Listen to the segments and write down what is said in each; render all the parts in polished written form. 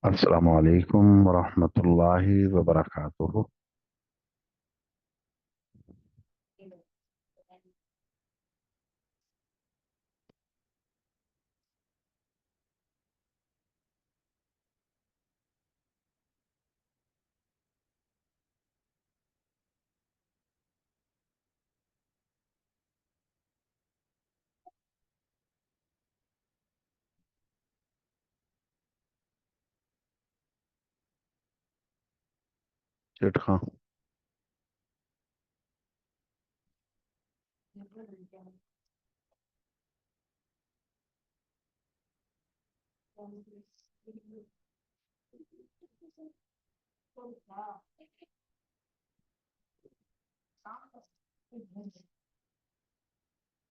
السلام علیکم ورحمۃ اللہ وبرکاتہ۔ چٹ خاں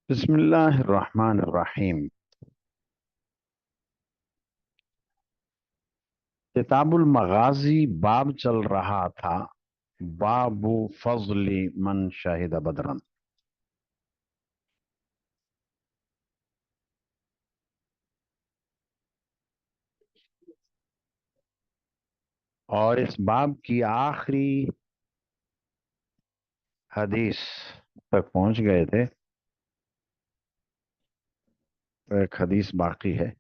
بسم اللہ الرحمن الرحیم۔ کتاب المغازی باب چل رہا تھا، باب فضل من شہد بدرن۔ اور اس باب کی آخری حدیث تک پہنچ گئے تھے، ایک حدیث باقی ہے،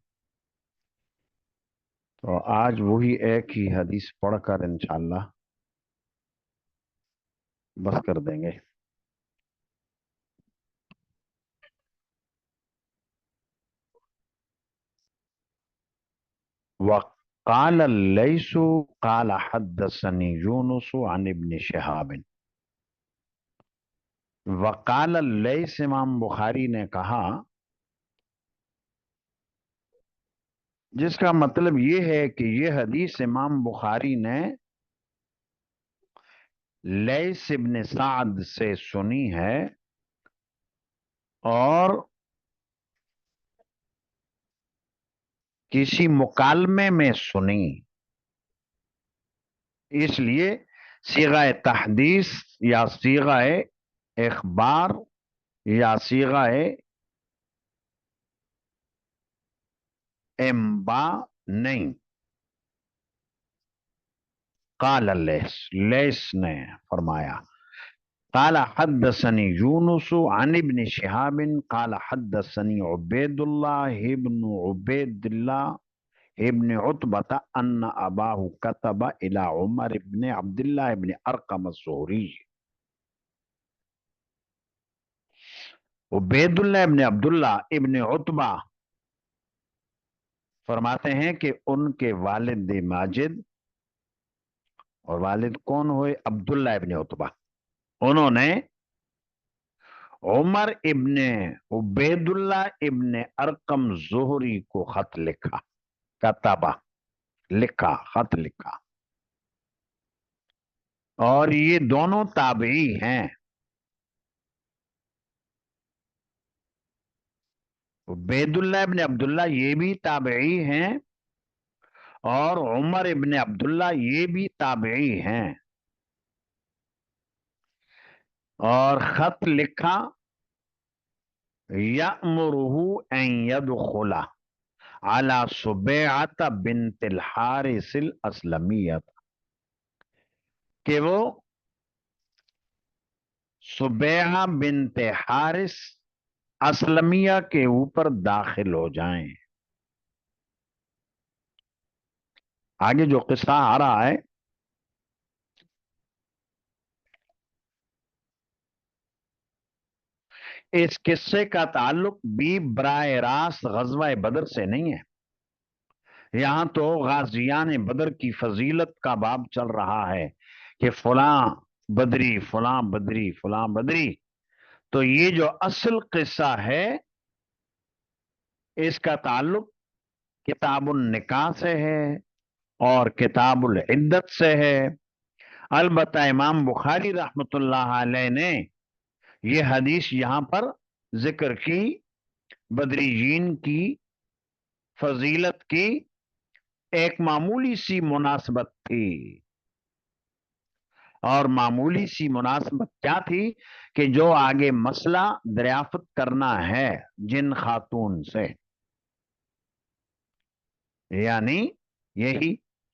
تو آج وہی ایک ہی حدیث پڑھ کر انشاءاللہ بس کر دیں گے۔ وقال اللیث قال حدثني یونس عن ابن شہاب۔ وقال اللیث، امام بخاری نے کہا، جس کا مطلب یہ ہے کہ یہ حدیث امام بخاری نے لیث ابن سعد سے سنی ہے اور کسی مکالمے میں سنی، اس لیے صیغہ تحدیث یا صیغہ اخبار یا صیغہ انبا نہیں۔ قال اللیث، لیث نے فرمایا، قال حدثني يونس عن ابن شهاب قال حدثني عبید اللہ ابن عتبة ان اباه كتب الى عمر ابن عبد الله ابن ارقم الزهري۔ عبید اللہ ابن عبداللہ ابن عتبہ فرماتے ہیں کہ ان کے والد ماجد، اور والد کون ہوئے؟ عبداللہ ابن عتبہ، انہوں نے عمر ابن عبید اللہ ابن ارقم زہری کو خط لکھا، کتبہ لکھا، خط لکھا، اور یہ دونوں تابعی ہیں۔ عبید اللہ ابن عبداللہ یہ بھی تابعی ہیں اور عمر ابن عبداللہ یہ بھی تابعی ہیں، اور خط لکھا یأمرہ ان یدخل علی سبیعۃ بنت الحارث الاسلمیہ، کہ وہ سبیعہ بنت حارث اسلمیہ کے اوپر داخل ہو جائیں۔ آگے جو قصہ آ رہا ہے، اس قصے کا تعلق بھی براہ راست غزوہ بدر سے نہیں ہے۔ یہاں تو غازیان بدر کی فضیلت کا باب چل رہا ہے کہ فلاں بدری، فلاں بدری، فلاں بدری، تو یہ جو اصل قصہ ہے اس کا تعلق کتاب النکاح سے ہے اور کتاب العدت سے ہے۔ البتہ امام بخاری رحمۃ اللہ علیہ نے یہ حدیث یہاں پر ذکر کی، بدریین کی فضیلت کی ایک معمولی سی مناسبت تھی، اور معمولی سی مناسبت کیا تھی کہ جو آگے مسئلہ دریافت کرنا ہے جن خاتون سے، یعنی یہی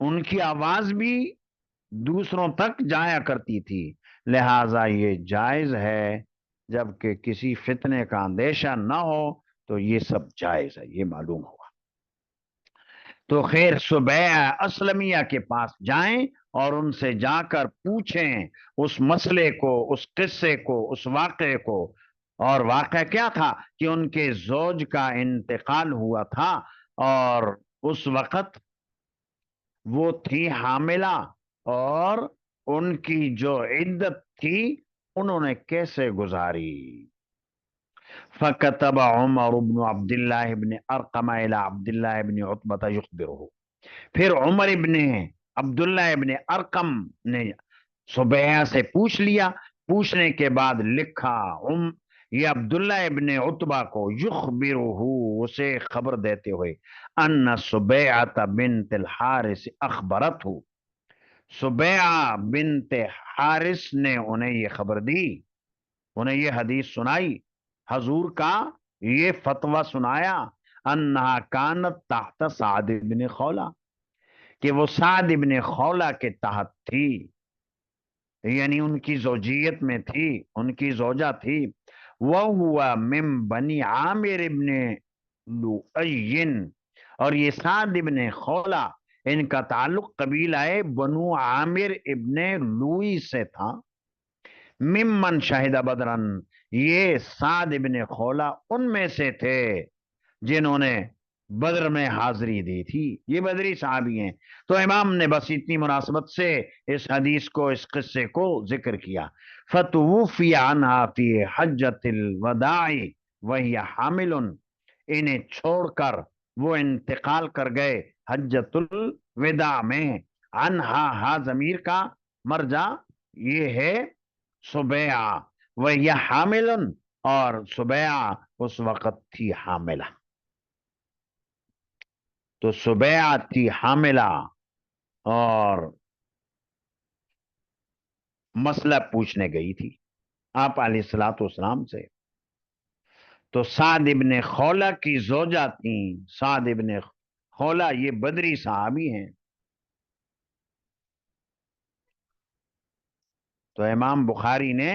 ان کی آواز بھی دوسروں تک جایا کرتی تھی، لہذا یہ جائز ہے، جبکہ کسی فتنے کا اندیشہ نہ ہو تو یہ سب جائز ہے، یہ معلوم ہوا۔ تو خیر سبیع اسلمیہ کے پاس جائیں اور ان سے جا کر پوچھیں اس مسئلے کو، اس قصے کو، اس واقعے کو۔ اور واقعہ کیا تھا کہ ان کے زوج کا انتقال ہوا تھا، اور اس وقت وہ تھی حاملہ، اور ان کی جو عدت تھی انہوں نے کیسے گزاری۔ فكتب عمر بن عبد الله بن ارقم الى عبد الله بن عتبہ يخبره، پھر عمر ابن عبداللہ ابن ارقم نے سبیعہ سے پوچھ لیا، پوچھنے کے بعد لکھا یہ عبداللہ ابن عتبہ کو، یخبرہ اسے خبر دیتے ہوئے، ان سبیعہ بنت الحارث اخبرتہ، سبیعہ بنت حارث نے انہیں یہ خبر دی، انہیں یہ حدیث سنائی، حضور کا یہ فتویٰ سنایا، انہا کانت تحت سعد بن خولہ، کہ وہ سعد ابن خولہ کے تحت تھی، یعنی ان کی زوجیت میں تھی، ان کی زوجہ تھی۔ وَهُوَ مِن بنی عامر ابن لؤی، اور یہ سعد ابن خولہ ان کا تعلق قبیلہ بنو عامر ابن لوئی سے تھا۔ ممن شہد بدرن، یہ سعد ابن خولہ ان میں سے تھے جنہوں نے بدر میں حاضری دی تھی، یہ بدری صحابی ہیں۔ تو امام نے بس اتنی مناسبت سے اس حدیث کو، اس قصے کو ذکر کیا۔ فتوفی عنہا فی حجۃ الوداع وہی حامل، انہیں چھوڑ کر وہ انتقال کر گئے حجۃ الوداع میں۔ عنہا ہا ضمیر کا مرجع یہ ہے سبیعہ، وہی حامل، اور سبیعہ اس وقت تھی حاملہ۔ تو سبیعہ تھی حاملہ اور مسئلہ پوچھنے گئی تھی آپ علیہ الصلوۃ والسلام سے۔ تو سعد ابن خولہ کی زوجہ تھیں، سعد ابن خولہ یہ بدری صحابی ہیں۔ تو امام بخاری نے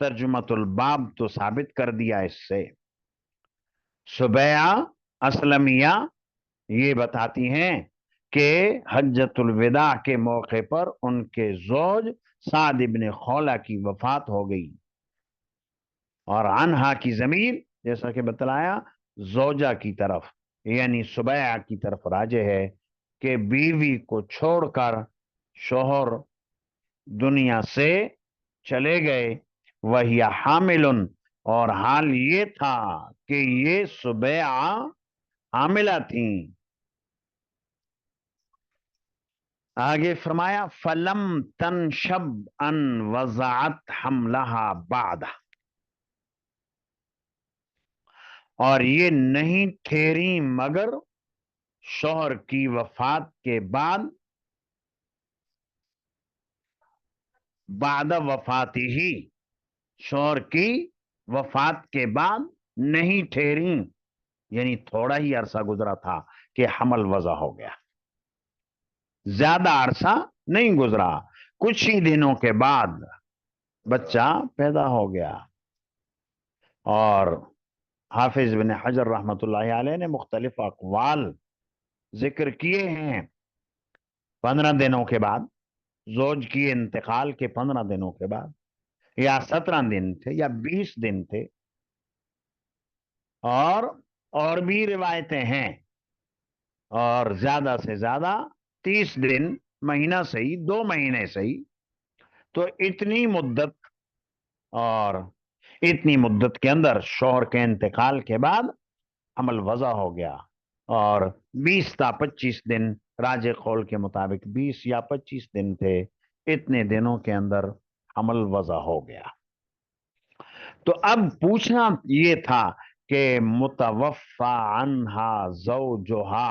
ترجمۃ الباب تو ثابت کر دیا اس سے۔ سبیعہ اسلمیہ یہ بتاتی ہیں کہ حجۃ الوداع کے موقع پر ان کے زوج سعد ابن خولہ کی وفات ہو گئی، اور عنہا کی ضمیر جیسا کہ بتلایا زوجہ کی طرف، یعنی سبیعہ کی طرف راجع ہے کہ بیوی کو چھوڑ کر شوہر دنیا سے چلے گئے، وہی حامل، اور حال یہ تھا کہ یہ سبیعہ حاملہ تھیں۔ آگے فرمایا فلم تنشب ان وضعت حملها بعد، اور یہ نہیں ٹھہری مگر شوہر کی وفات کے بعد، بعد وفاتی ہی، شوہر کی وفات کے بعد نہیں ٹھہری، یعنی تھوڑا ہی عرصہ گزرا تھا کہ حمل وضع ہو گیا، زیادہ عرصہ نہیں گزرا، کچھ ہی دنوں کے بعد بچہ پیدا ہو گیا۔ اور حافظ بن حجر رحمۃ اللہ علیہ نے مختلف اقوال ذکر کیے ہیں۔ 15 دنوں کے بعد، زوج کی انتقال کے 15 دنوں کے بعد، یا 17 دن تھے یا 20 دن تھے، اور بھی روایتیں ہیں، اور زیادہ سے زیادہ 30 دن، مہینہ صحیح 2 مہینے صحیح۔ تو اتنی مدت، اور اتنی مدت کے اندر شوہر کے انتقال کے بعد حمل وضع ہو گیا، اور 20 تا 25 دن راجح قول کے مطابق 20 یا 25 دن تھے، اتنے دنوں کے اندر حمل وضع ہو گیا۔ تو اب پوچھنا یہ تھا کہ متوفا عنہا زوجہا،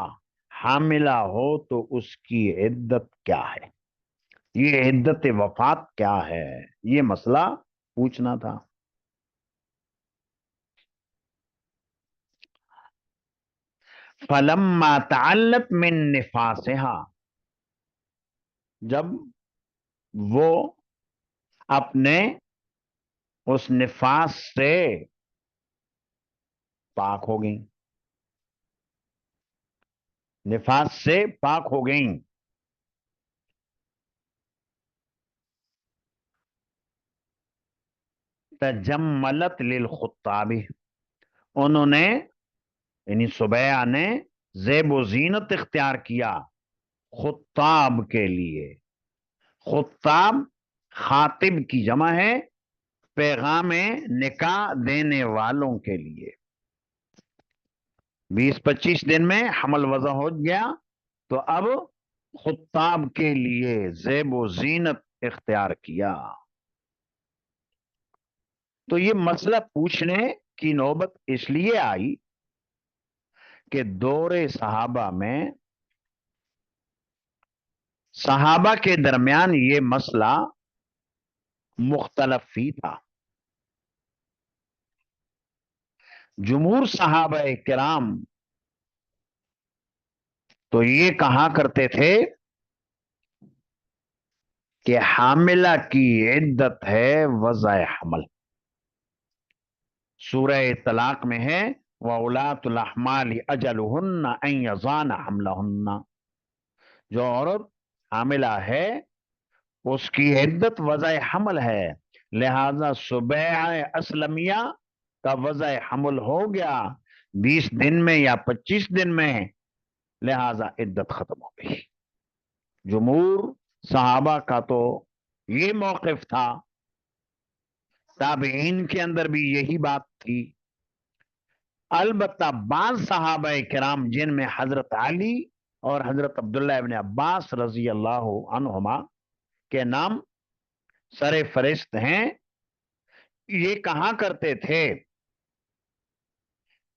حاملہ ہو تو اس کی عدت کیا ہے، یہ عدت وفات کیا ہے، یہ مسئلہ پوچھنا تھا۔ فلما تعلت من نفاسها، جب وہ اپنے اس نفاس سے پاک ہو گئیں، نفاس سے پاک ہو گئیں. تجملت للخطاب، انہوں نے یعنی سبیہ نے زیب و زینت اختیار کیا خطاب کے لیے. خطاب خاطب کی جمع ہے، پیغام نکاح دینے والوں کے لیے. 20-25 دن میں حمل وضع ہو گیا تو اب خطاب کے لیے زیب و زینت اختیار کیا. تو یہ مسئلہ پوچھنے کی نوبت اس لیے آئی کہ دور صحابہ میں صحابہ کے درمیان یہ مسئلہ مختلف ہی تھا. جمہور صحابہ کرام تو یہ کہا کرتے تھے کہ حاملہ کی عدت ہے وضع حمل. سورہ طلاق میں ہے وَأُولَاتُ الْأَحْمَالِ أَجَلُهُنَّ أَن يَضَعْنَ حَمْلَهُنَّ، جو عورت حاملہ ہے اس کی عدت وضع حمل ہے، لہذا سبیع اسلمیہ کا وضع حمل ہو گیا 20 دن میں یا 25 دن میں، لہذا عدت ختم ہو گئی. جمہور صحابہ کا تو یہ موقف تھا، تابعین کے اندر بھی یہی بات تھی. البتہ بعض صحابہ کرام جن میں حضرت علی اور حضرت عبداللہ ابن عباس رضی اللہ عنہما کے نام سر فہرست ہیں، یہ کہا کرتے تھے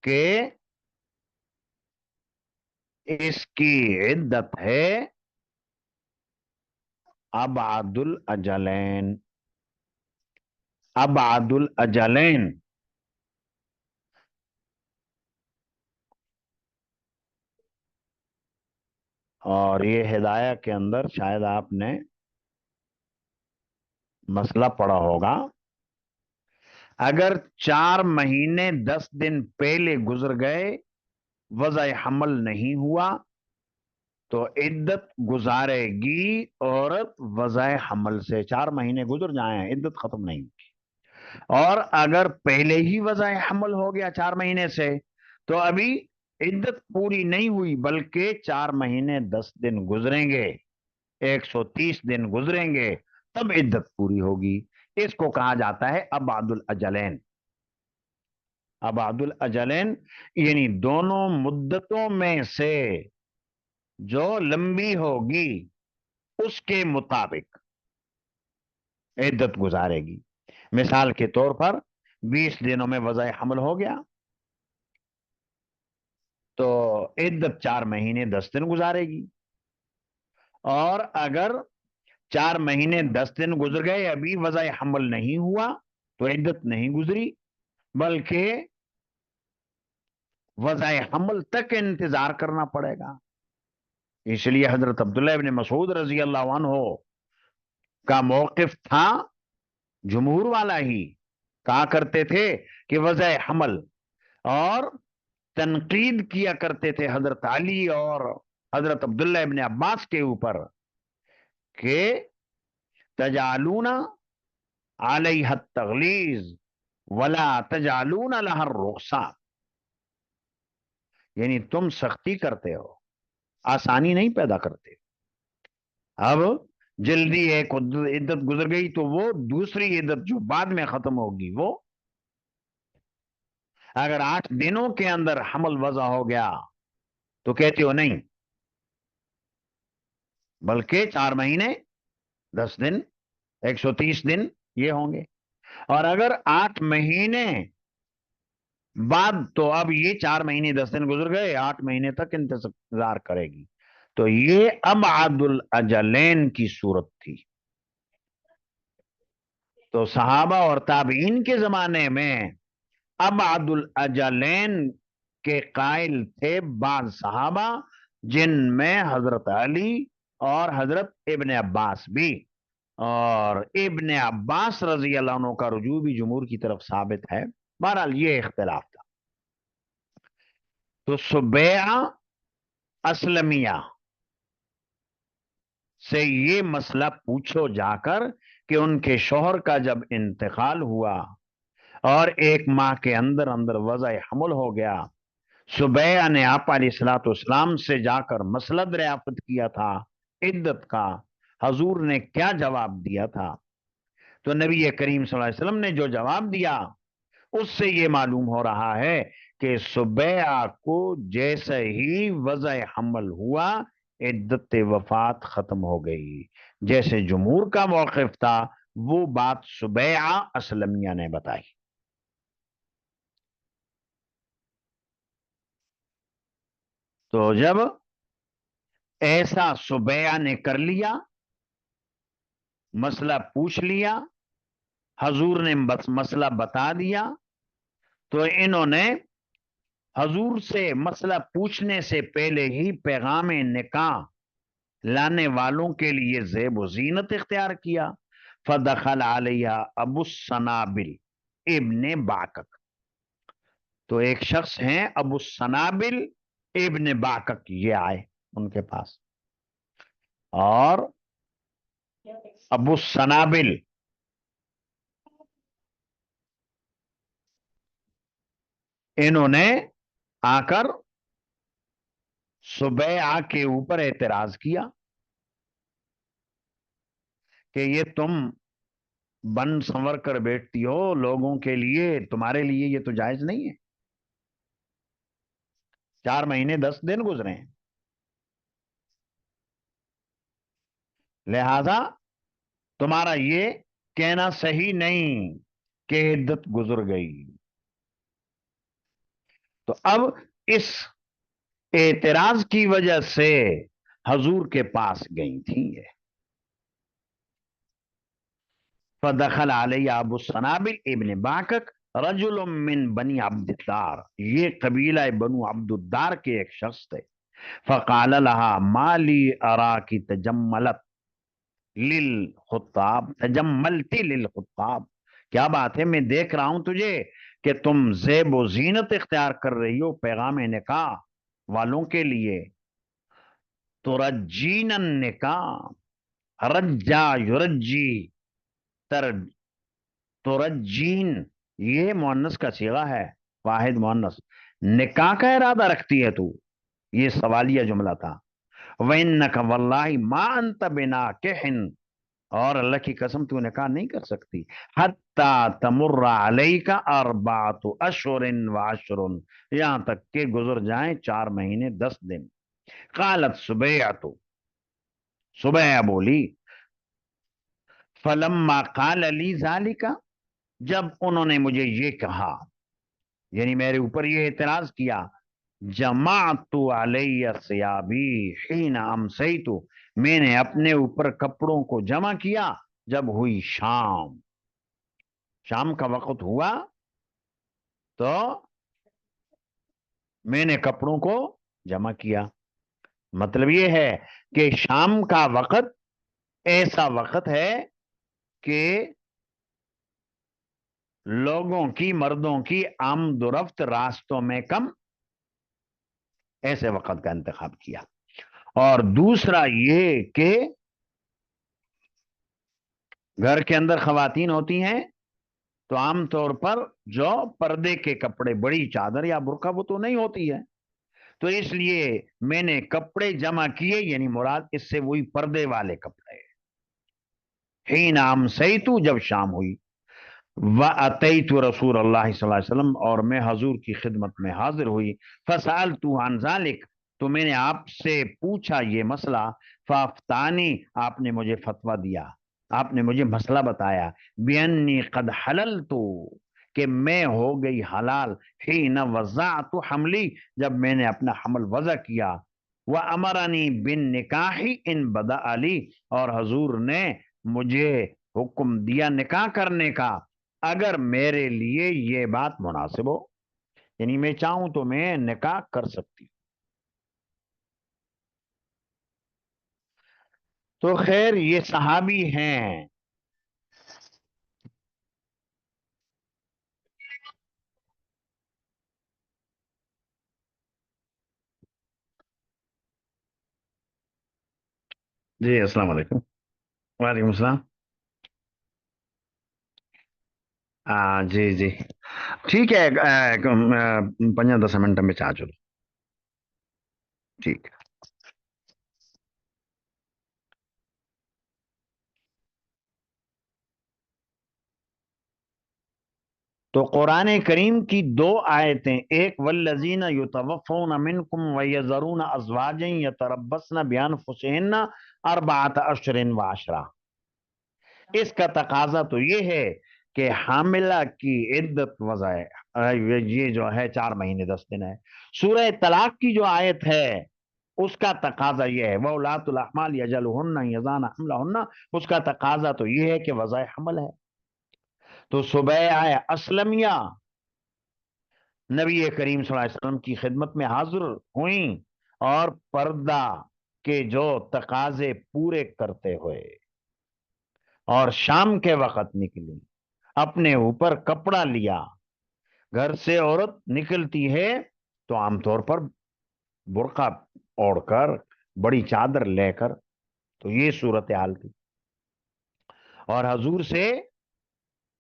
کہ اس کی عدت ہے ابعد الاجلین. ابعد الاجلین اور یہ ہدایہ کے اندر شاید آپ نے مسئلہ پڑھا ہوگا، اگر 4 مہینے 10 دن پہلے گزر گئے وضع حمل نہیں ہوا تو عدت گزارے گی عورت وضع حمل سے. 4 مہینے گزر جائیں عدت ختم نہیں کی. اور اگر پہلے ہی وضع حمل ہو گیا 4 مہینے سے تو ابھی عدت پوری نہیں ہوئی بلکہ 4 مہینے 10 دن گزریں گے، 130 دن گزریں گے تب عدت پوری ہوگی. اس کو کہا جاتا ہے ابعد الاجلین. ابعد الاجلین یعنی دونوں مدتوں میں سے جو لمبی ہوگی اس کے مطابق عدت گزارے گی. مثال کے طور پر 20 دنوں میں وضع حمل ہو گیا تو عدت 4 مہینے 10 دن گزارے گی. اور اگر 4 مہینے 10 دن گزر گئے ابھی وضع حمل نہیں ہوا تو عدت نہیں گزری بلکہ وضع حمل تک انتظار کرنا پڑے گا. اس لیے حضرت عبداللہ ابن مسعود رضی اللہ عنہ کا موقف تھا جمہور والا ہی، کہا کرتے تھے کہ وضع حمل، اور تنقید کیا کرتے تھے حضرت علی اور حضرت عبداللہ ابن عباس کے اوپر کہ تجعلون علیہ التغلیظ ولا تجعلون لها الرخصہ، یعنی تم سختی کرتے ہو آسانی نہیں پیدا کرتے. اب جلدی ایک عدت گزر گئی تو وہ دوسری عدت جو بعد میں ختم ہوگی وہ اگر 8 دنوں کے اندر حمل وضع ہو گیا تو کہتے ہو نہیں بلکہ 4 مہینے 10 دن 130 دن یہ ہوں گے. اور اگر 8 مہینے بعد تو اب یہ 4 مہینے 10 دن گزر گئے 8 مہینے تک انتظار کرے گی. تو یہ ابعد الاجلین کی صورت تھی. تو صحابہ اور تابعین کے زمانے میں ابعد الاجلین کے قائل تھے بعض صحابہ جن میں حضرت علی اور حضرت ابن عباس بھی، اور ابن عباس رضی اللہ عنہ کا رجوع بھی جمہور کی طرف ثابت ہے۔ بہرحال یہ اختلاف تھا۔ تو سبیعہ اسلمیہ سے یہ مسئلہ پوچھو جا کر کہ ان کے شوہر کا جب انتقال ہوا اور 1 ماہ کے اندر اندر وضع حمل ہو گیا، سبیعہ نے آپ علیہ الصلوۃ والسلام سے جا کر مسئلہ دریافت کیا تھا عدت کا، حضور نے کیا جواب دیا تھا؟ تو نبی کریم صلی اللہ علیہ وسلم نے جو جواب دیا اس سے یہ معلوم ہو رہا ہے کہ سبیعہ کو جیسے ہی وضع حمل ہوا عدت وفات ختم ہو گئی۔ جیسے جمہور کا موقف تھا وہ بات سبیعہ اسلمیہ نے بتائی۔ تو جب ایسا سبیعہ نے کر لیا، مسئلہ پوچھ لیا، حضور نے مسئلہ بتا دیا، تو انہوں نے حضور سے مسئلہ پوچھنے سے پہلے ہی پیغام نکاح لانے والوں کے لیے زیب و زینت اختیار کیا۔ فدخل علیہ ابو السنابل ابن باکک، تو ایک شخص ہیں ابو السنابل ابن باکک، یہ آئے ان کے پاس، اور ابو السنابل انہوں نے آ کر سبیعہ کے اوپر اعتراض کیا کہ یہ تم بن سنور کر بیٹھتی ہو لوگوں کے لیے، تمہارے لیے یہ تو جائز نہیں ہے۔ 4 مہینے 10 دن گزرے ہیں، لہذا تمہارا یہ کہنا صحیح نہیں کہ عدت گزر گئی۔ تو اب اس اعتراض کی وجہ سے حضور کے پاس گئی تھی یہ۔ فدخل علیہ ابو السنابل ابن باکک رجل من بنی عبد الدار، یہ قبیلہ بنو عبد الدار کے ایک شخص تھے۔ فقال لها ما لی اراکی تجملت للخطاب، تجملتی للخطاب، کیا بات ہے میں دیکھ رہا ہوں تجھے کہ تم زیب و زینت اختیار کر رہی ہو پیغام نکاح والوں کے لیے۔ ترجین النکاح، رجا یرجی، ترجین یہ مؤنث کا صیغہ ہے، واحد مؤنث، نکاح کا ارادہ رکھتی ہے تو، یہ سوالیہ جملہ تھا۔ وَإِنَّكَ وَاللَّهِ مَا أَنْتَ بِنَاكِحٍ، اور اللہ کی قسم تو نکاح نہیں کر سکتی، حَتَّى تَمُرَّ عَلَيْكَ 4 أشهر و10، یہاں تک کہ گزر جائیں 4 مہینے 10 دن۔ قالت سبیعۃ، سبیعہ بولی، فلما قال لی ذالک، جب انہوں نے مجھے یہ کہا، یعنی میرے اوپر یہ اعتراض کیا، جمعت علی ثیابی حین امسیت، میں نے اپنے اوپر کپڑوں کو جمع کیا جب ہوئی شام، شام کا وقت ہوا تو میں نے کپڑوں کو جمع کیا۔ مطلب یہ ہے کہ شام کا وقت ایسا وقت ہے کہ لوگوں کی، مردوں کی آمد و رفت راستوں میں کم، ایسے وقت کا انتخاب کیا۔ اور دوسرا یہ کہ گھر کے اندر خواتین ہوتی ہیں تو عام طور پر جو پردے کے کپڑے، بڑی چادر یا برقع وہ تو نہیں ہوتی ہے، تو اس لیے میں نے کپڑے جمع کیے، یعنی مراد اس سے وہی پردے والے کپڑے۔ حین امسیت، جب شام ہوئی، وَأَتَيْتُ رسول اللہ صلی اللہ علیہ وسلم، اور میں حضور کی خدمت میں حاضر ہوئی، فَسَأَلْتُ عَنْ ذَلِكَ، تو میں نے آپ سے پوچھا یہ مسئلہ، فَأَفْتَانِي، آپ نے مجھے فتویٰ دیا، آپ نے مجھے مسئلہ بتایا، بِأَنِّي قَدْ حَلَلْتُ، کہ میں ہو گئی حلال، حین وضعت حملی، جب میں نے اپنا حمل وضع کیا، وَأَمَرَنِي بِالنِّكَاحِ إِن بَدَأَ لِي، اور حضور نے مجھے حکم دیا نکاح کرنے کا اگر میرے لیے یہ بات مناسب ہو، یعنی میں چاہوں تو میں نکاح کر سکتی۔ تو خیر یہ صحابی ہیں. جی السلام علیکم. وعلیکم السلام. جی جی ٹھیک ہے. 5-10 منٹ میں چاہ چلو. ٹھیک. تو قرآن کریم کی دو آیتیں، ایک والذین یتوفون منکم ویذرون ازواجا یتربصن بانفسہن اربعۃ اشہر وعشرہ. اس کا تقاضا تو یہ ہے کہ حاملہ کی عدت یہ جو ہے 4 مہینے 10 دن ہے. سورہ طلاق کی جو آیت ہے اس کا تقاضا یہ ہے وَأُولَاتُ الْأَحْمَالِ يَجْعَلُهُنَّ يَضَعْنَ حَمْلَهُنَّ. اس کا تقاضا تو یہ ہے کہ وضع حمل ہے. تو سبیعہ اسلمیہ نبی کریم صلی اللہ علیہ وسلم کی خدمت میں حاضر ہوئیں اور پردہ کے جو تقاضے پورے کرتے ہوئے اور شام کے وقت نکلی، اپنے اوپر کپڑا لیا. گھر سے عورت نکلتی ہے تو عام طور پر برقع اوڑھ کر، بڑی چادر لے کر. تو یہ صورتحال تھی اور حضور سے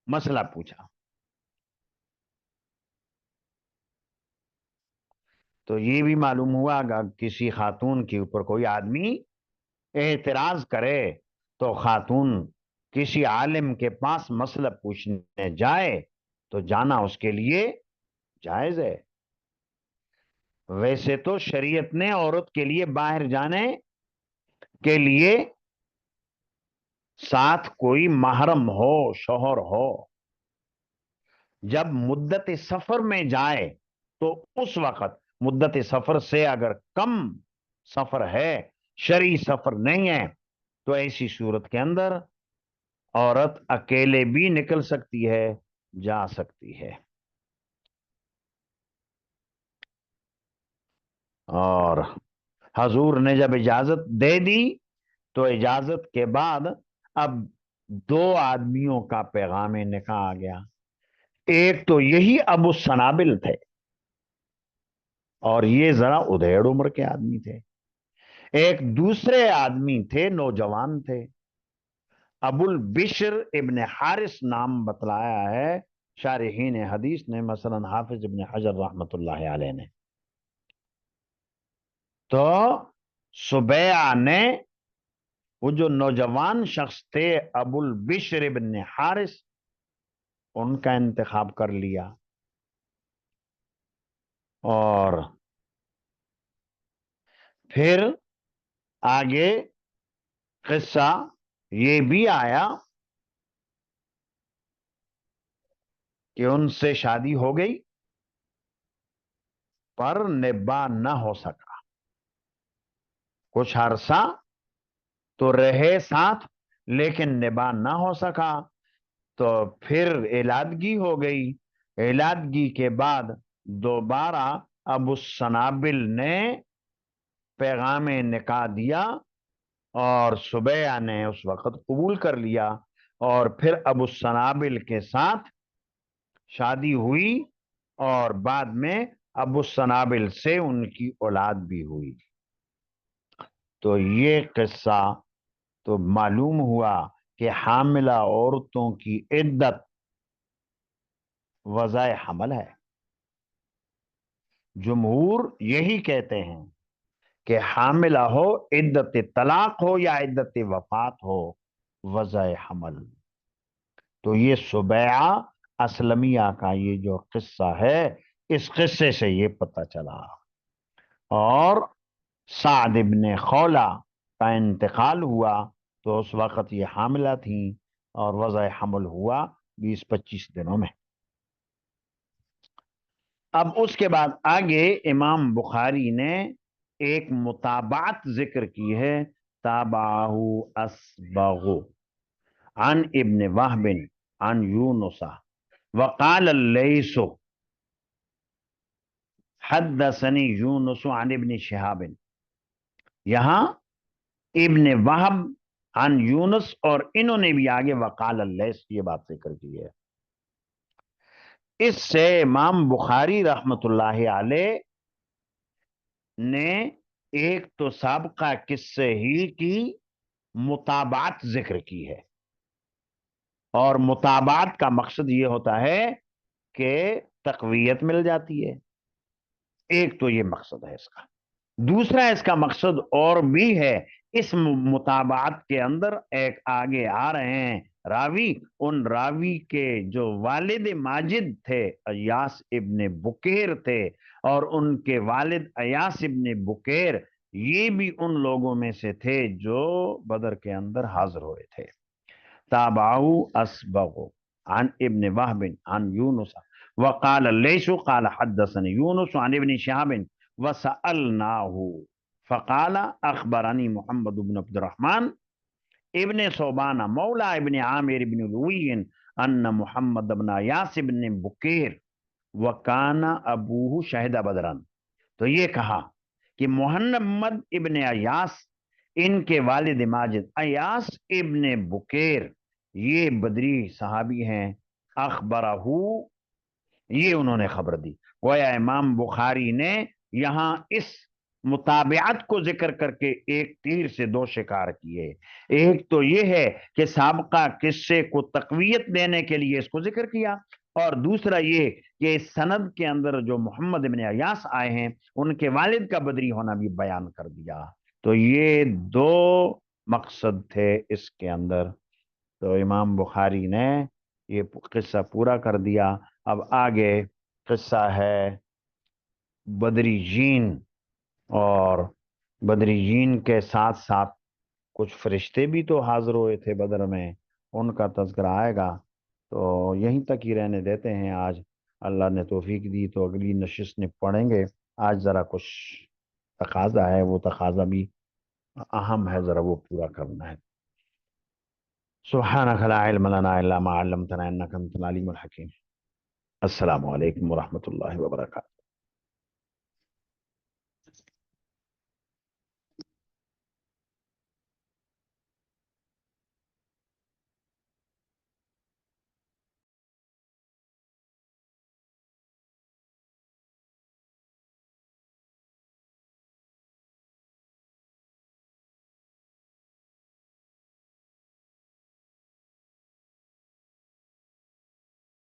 مسئلہ پوچھا. تو یہ بھی معلوم ہوا اگر کسی خاتون کے اوپر کوئی آدمی اعتراض کرے تو خاتون کسی عالم کے پاس مسئلہ پوچھنے جائے تو جانا اس کے لیے جائز ہے. ویسے تو شریعت نے عورت کے لیے باہر جانے کے لیے ساتھ کوئی محرم ہو، شوہر ہو، جب مدت سفر میں جائے تو اس وقت مدت سفر سے اگر کم سفر ہے، شرعی سفر نہیں ہے، تو ایسی صورت کے اندر عورت اکیلے بھی نکل سکتی ہے، جا سکتی ہے. اور حضور نے جب اجازت دے دی تو اجازت کے بعد اب 2 آدمیوں کا پیغام نکاح آ گیا. ایک تو یہی ابو السنابل تھے اور یہ ذرا ادھیڑ عمر کے آدمی تھے. ایک دوسرے آدمی تھے، نوجوان تھے، ابو البشر ابن حارث نام بتلایا ہے شارحین حدیث نے، مثلا حافظ ابن حجر رحمت اللہ علیہ نے. تو سبیعہ نے وہ جو نوجوان شخص تھے ابو البشر ابن حارث، ان کا انتخاب کر لیا. اور پھر آگے قصہ یہ بھی آیا کہ ان سے شادی ہو گئی پر نباہ نہ ہو سکا. کچھ عرصہ تو رہے ساتھ لیکن نباہ نہ ہو سکا. تو پھر علادگی ہو گئی. علادگی کے بعد دوبارہ ابو السنابل نے پیغام نکاح دیا اور سبیعہ نے اس وقت قبول کر لیا اور پھر ابو السنابل کے ساتھ شادی ہوئی اور بعد میں ابو السنابل سے ان کی اولاد بھی ہوئی. تو یہ قصہ تو معلوم ہوا کہ حاملہ عورتوں کی عدت وضع حمل ہے. جمہور یہی کہتے ہیں کہ حاملہ ہو، عدت طلاق ہو یا عدت وفات ہو، وضع حمل. تو یہ سبیعہ اسلمیہ کا یہ جو قصہ ہے، اس قصے سے یہ پتہ چلا. اور سعد ابن خولہ کا انتقال ہوا تو اس وقت یہ حاملہ تھیں اور وضع حمل ہوا 20-25 دنوں میں. اب اس کے بعد آگے امام بخاری نے ایک متابعت ذکر کی ہے، تابعہ اسبغ عن ابن وہب عن یونس وقال اللیث حدثنی یونس عن ابن شہاب. یہاں ابن وہب عن یونس، اور انہوں نے بھی آگے وقال اللیث یہ بات ذکر کی ہے۔ اس سے امام بخاری رحمت اللہ علیہ نے ایک تو سابقہ قصے ہی کی متابعت ذکر کی ہے، اور متابعت کا مقصد یہ ہوتا ہے کہ تقویت مل جاتی ہے، ایک تو یہ مقصد ہے اس کا۔ دوسرا اس کا مقصد اور بھی ہے، اس متابعت کے اندر ایک آگے آ رہے ہیں راوی، ان راوی کے جو والد ماجد تھے ایاس ابن بکیر تھے، اور ان کے والد ایاس ابن بکیر یہ بھی ان لوگوں میں سے تھے جو بدر کے اندر حاضر ہوئے تھے۔ تابعو اسبغ عن ابن وهب عن یونس وقال اللیث قال حدثني یونس عن ابن شهاب وسألناه فقال اخبرني محمد بن عبد الرحمن ابن صوبان مولا ابن عامر بن لوی ان محمد بن یاس بن بکیر وکان ابوہ شہد بدرن۔ تو یہ کہا کہ محمد ابن ایاس، ان کے والد ماجد ایاس ابن بکیر یہ بدری صحابی ہیں، اخبرہ یہ انہوں نے خبر دی۔ گویا امام بخاری نے یہاں اس متابعت کو ذکر کر کے ایک تیر سے دو شکار کیے۔ ایک تو یہ ہے کہ سابقہ قصے کو تقویت دینے کے لیے اس کو ذکر کیا، اور دوسرا یہ کہ اس سند کے اندر جو محمد بن ایاس آئے ہیں ان کے والد کا بدری ہونا بھی بیان کر دیا۔ تو یہ دو مقصد تھے اس کے اندر، تو امام بخاری نے یہ قصہ پورا کر دیا۔ اب آگے قصہ ہے بدری جین، اور بدری جین کے ساتھ ساتھ کچھ فرشتے بھی تو حاضر ہوئے تھے بدر میں، ان کا تذکرہ آئے گا۔ تو یہیں تک ہی رہنے دیتے ہیں آج، اللہ نے توفیق دی تو اگلی نشست میں پڑھیں گے۔ آج ذرا کچھ تقاضا ہے، وہ تقاضا بھی اہم ہے، ذرا وہ پورا کرنا ہے۔ سبحانک لا علم لنا الا ما علمتنا انک انت العلیم الحکیم۔ السلام علیکم ورحمۃ اللہ وبرکاتہ۔